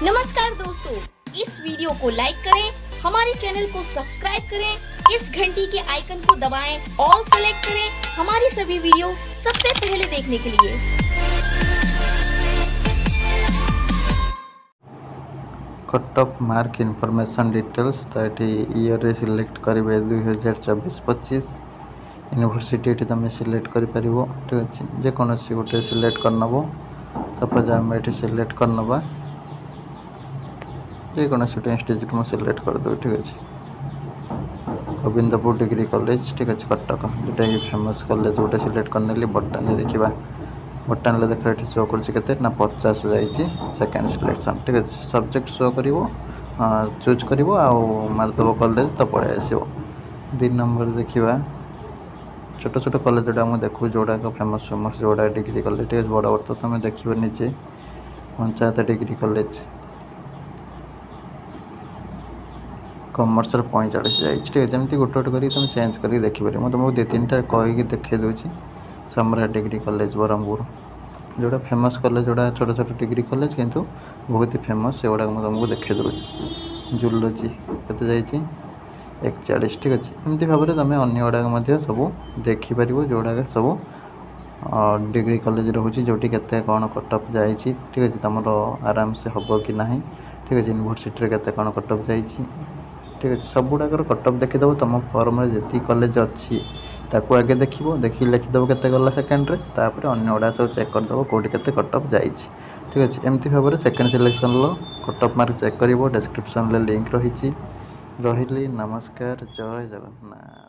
नमस्कार दोस्तों, इस वीडियो को लाइक करें, हमारे चैनल को सब्सक्राइब करें, इस घंटी के आइकन को दबाएं, ऑल सेलेक्ट करें हमारी सभी वीडियो सबसे पहले देखने के लिए। Cut off mark information details तो ये ईयर रे सिलेक्ट करेंगे 2024-25 यूनिवर्सिटी ये तुम सिलेक्ट कर ठीक अच्छे जेकोसी गोटे सिलेक्ट करनब। सपोज आम ये सिलेक्ट करनवा जेकोसी गोटे इंस्टीट्यूट में सिलेक्ट करदेव। ठीक अच्छे गोविंदपुर डिग्री कॉलेज ठीक अच्छे कटक जोटा कि फेमस कॉलेज गोटे सिलेक्ट करने बटानी देखा बटानी देख ये शो कर ना 50 जाइए सेकेंड सिलेक्शन। ठीक अच्छे सब्जेक्ट शो कर चूज कर मारदेव कॉलेज तो पड़े आसो। 2 नंबर देखा छोट छोट कॉलेज जोटा मुझे देखू जोड़ा फेमस फेमस जोड़ा डिग्री कॉलेज ठीक बड़ बड़ तो तुम देखिए निजे पंचायत डिग्री कॉलेज कमर्सल 45 जाइए। ठीक है जमी गोटे गोटे कर तुम चेंज कर देखिपार मुझे तुमको 2-3टा कहीकि देखे दूसरी। सम्राट डिग्री कॉलेज ब्रह्मपुर जोड़ा फेमस कॉलेज जोड़ा छोट छोट डिग्री कॉलेज किंतु बहुत ही फेमस से गुड़ा तुमको देखे दूसरी। जूलॉजी केते जाइए 41। ठीक अच्छे एमती भाव में तुम अन्य गुड़ाक सब देखिपर जोड़ा सब डिग्री कॉलेज रोचे जोटी केते कौन कटअप जाइए। ठीक अच्छे तुम आराम से हम कि ना। ठीक अच्छे यूनिवर्सिटी केते कौन कटअप जाइए। ठीक अच्छे सब गुड़ाकर कटअप देखीदेव तुम फॉर्म जी कॉलेज अच्छी ताकू आगे देख देखिए लिखिदेव केते गला सेकेंड रे तापर अन्य गुड़ा सब चेक करदेव कौटी केते कटअप जाइए। ठीक अच्छे एमती भाव में second selection cutoff mark check कर डिस्क्रिप्शन लिंक रही। नमस्कार, जय जगन्नाथ।